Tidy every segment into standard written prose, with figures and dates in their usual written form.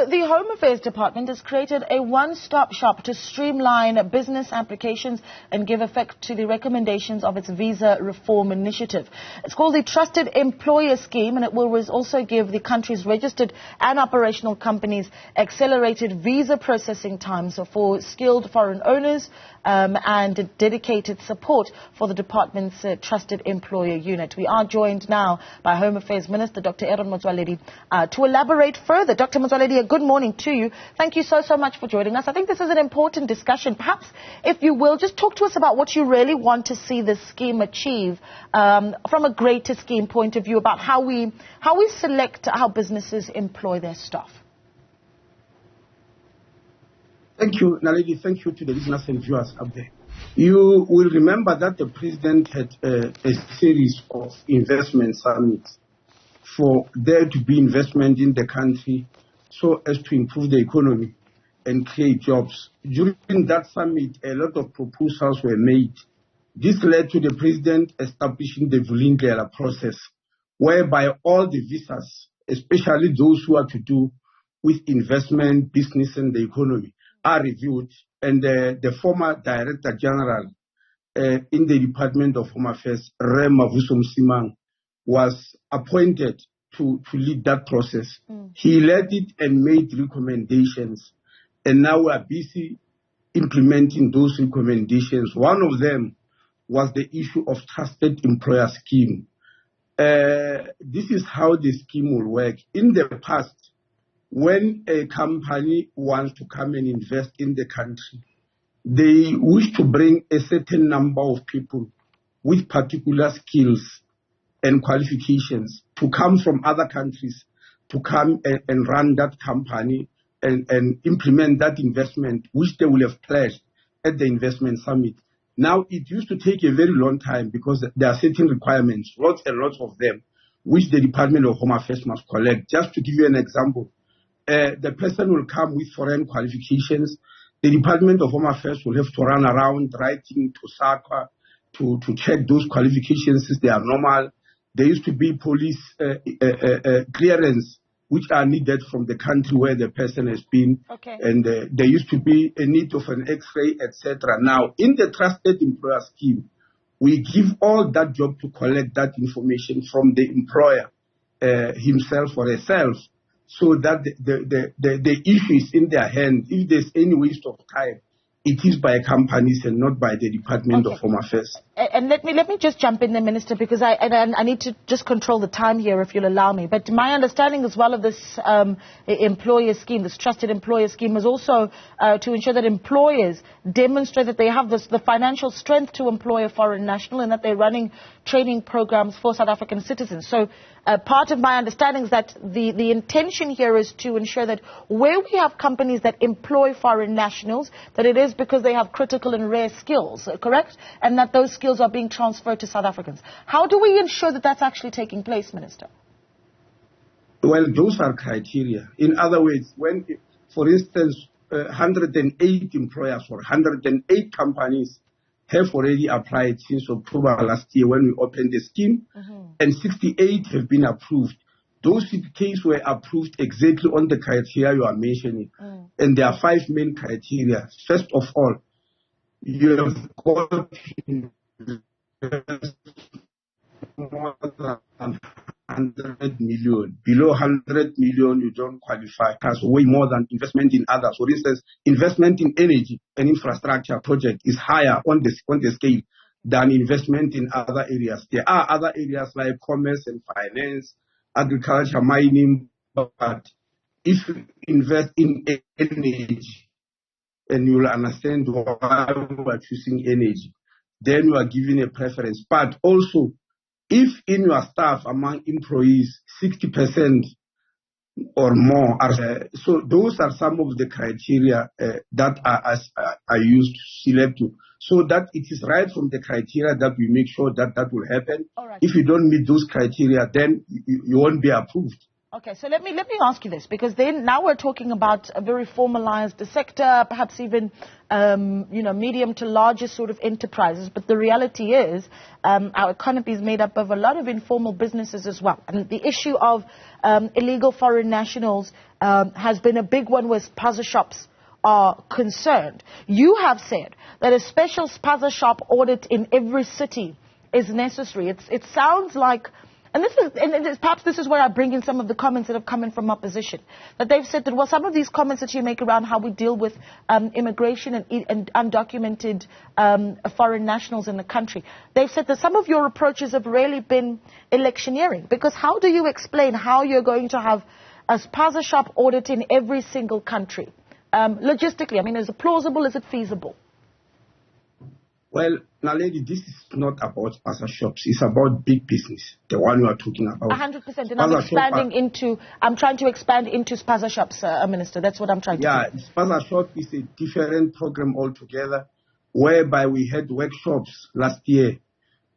So the Home Affairs Department has created a one-stop shop to streamline business applications and give effect to the recommendations of its visa reform initiative. It's called the Trusted Employer Scheme, and it will also give the country's registered and operational companies accelerated visa processing times for skilled foreign owners and dedicated support for the department's Trusted Employer Unit. We are joined now by Home Affairs Minister Dr. Motsoaledi to elaborate further. Dr. Motsoaledi, good morning to you. Thank you so much for joining us. I think this is an important discussion. Perhaps, if you will, just talk to us about what you really want to see this scheme achieve from a greater scheme point of view about how we select how businesses employ their staff. Thank you, Naledi. Thank you to the listeners and viewers out there. You will remember that the President had a series of investment summits for there to be investment in the country so as to improve the economy and create jobs. During that summit, a lot of proposals were made. This led to the President establishing the Vulindlela process, whereby all the visas, especially those who are to do with investment, business and the economy, are reviewed, and the former Director General in the Department of Home Affairs, Mavuso Msimang, was appointed to lead that process. He led it and made recommendations, and now we are busy implementing those recommendations. One of them was the issue of Trusted Employer Scheme. This is how the scheme will work. In the past, when a company wants to come and invest in the country, they wish to bring a certain number of people with particular skills and qualifications to come from other countries to come and run that company and implement that investment, which they will have pledged at the investment summit. Now, it used to take a very long time because there are certain requirements, lots and lots of them, which the Department of Home Affairs must collect. Just to give you an example, the person will come with foreign qualifications. The Department of Home Affairs will have to run around writing to SACA to check those qualifications if they are normal. There used to be police clearance which are needed from the country where the person has been. Okay. And there used to be a need of an X-ray, etc. Now, in the Trusted Employer Scheme, we give all that job to collect that information from the employer himself or herself, so that the issue is in their hands. If there's any waste of time, it is by companies and not by the Department of Home Affairs. And let me just jump in there, Minister, because I need to just control the time here, if you'll allow me. But my understanding as well of this employer scheme, this Trusted Employer Scheme, is also to ensure that employers demonstrate that they have the financial strength to employ a foreign national and that they're running training programs for South African citizens. So part of my understanding is that the intention here is to ensure that where we have companies that employ foreign nationals, that it is because they have critical and rare skills, correct? And that those skills are being transferred to South Africans. How do we ensure that that's actually taking place, Minister? Well, those are criteria. In other words, when, for instance, 108 employers or 108 companies have already applied since October last year when we opened the scheme, and 68 have been approved. Those cases were approved exactly on the criteria you are mentioning. And there are 5 main criteria. First of all, you have got more than 100 million. Below 100 million, you don't qualify. Has way more than investment in others. For instance, investment in energy and infrastructure project is higher on the scale than investment in other areas. There are other areas like commerce and finance, agriculture, mining, but if you invest in energy, and you will understand why we are choosing energy, then you are given a preference. But also, if in your staff among employees, 60% or more are, so those are some of the criteria that are used to select you. So that it is right from the criteria that we make sure that that will happen. Right. If you don't meet those criteria, then you won't be approved. Okay, so let me ask you this, because then now we're talking about a very formalized sector, perhaps even medium to larger sort of enterprises. But the reality is our economy is made up of a lot of informal businesses as well. And the issue of illegal foreign nationals has been a big one where Spaza shops are concerned. You have said that a special Spaza shop audit in every city is necessary. It sounds like... And perhaps this is where I bring in some of the comments that have come in from opposition. That they've said that, well, some of these comments that you make around how we deal with immigration and undocumented foreign nationals in the country, they've said that some of your approaches have really been electioneering. Because how do you explain how you're going to have a Spaza shop audit in every single country? Logistically, I mean, is it plausible? Is it feasible? Well, Naledi, this is not about Spaza shops. It's about big business, the one you are talking about. 100%. And I'm trying to expand into Spaza shops, Minister. That's what I'm trying to do. Yeah, Spaza shop is a different program altogether, whereby we had workshops last year,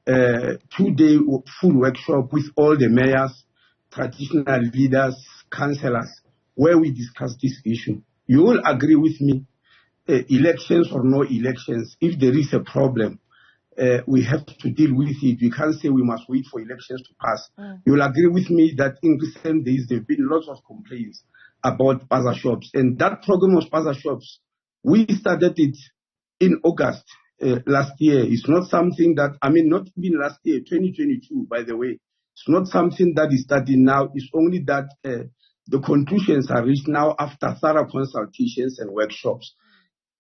2-day full workshop with all the mayors, traditional leaders, councillors, where we discussed this issue. You will agree with me. Elections or no elections, if there is a problem, we have to deal with it. We can't say we must wait for elections to pass. You will agree with me that in recent days there have been lots of complaints about Spaza shops. And that program of Spaza shops, we started it in August last year. It's not something that, not even last year, 2022, by the way. It's not something that is starting now. It's only that the conclusions are reached now after thorough consultations and workshops,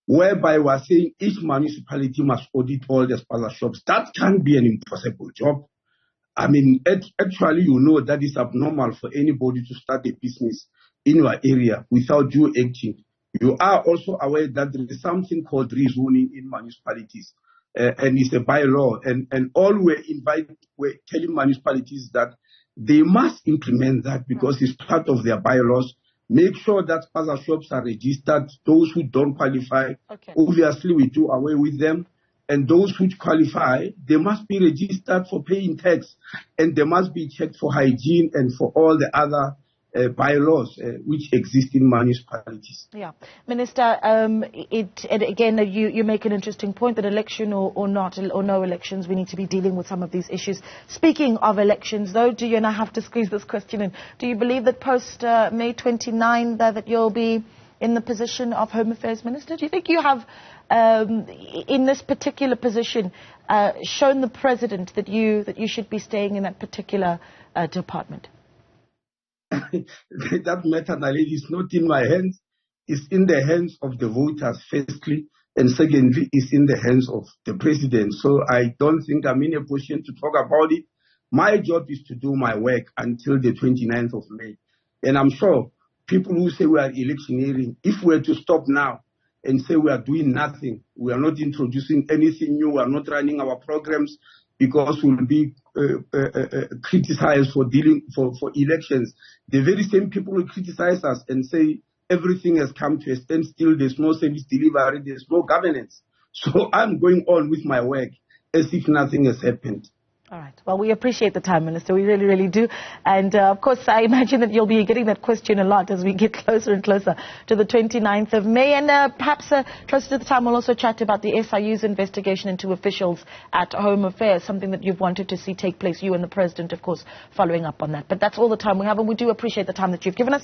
whereby we are saying each municipality must audit all the Spaza shops. That can be an impossible job. Actually, you know that is abnormal for anybody to start a business in your area without you acting. You are also aware that there is something called rezoning in municipalities, and it's a bylaw. And all we're telling municipalities that they must implement that because it's part of their bylaws. Make sure that Spaza shops are registered. Those who don't qualify, obviously we do away with them. And those who qualify, they must be registered for paying tax. And they must be checked for hygiene and for all the other bylaws which exist in municipalities. Yeah. Minister, again, you make an interesting point that election or no elections, we need to be dealing with some of these issues. Speaking of elections, though, and I have to squeeze this question in, do you believe that post May 29 that you'll be in the position of Home Affairs Minister? Do you think you have, in this particular position, shown the President that you should be staying in that particular department? That matter, Naledi, is not in my hands. It's in the hands of the voters, firstly, and secondly, it's in the hands of the President. So I don't think I'm in a position to talk about it. My job is to do my work until the 29th of May. And I'm sure people who say we are electioneering, if we were to stop now and say we are doing nothing, we are not introducing anything new, we are not running our programs, because we'll be criticized for elections. The very same people will criticize us and say everything has come to a standstill, there's no service delivery, there's no governance. So I'm going on with my work as if nothing has happened. All right. Well, we appreciate the time, Minister. We really, really do. And, of course, I imagine that you'll be getting that question a lot as we get closer and closer to the 29th of May. And perhaps closer to the time, we'll also chat about the SIU's investigation into officials at Home Affairs, something that you've wanted to see take place, you and the President, of course, following up on that. But that's all the time we have, and we do appreciate the time that you've given us.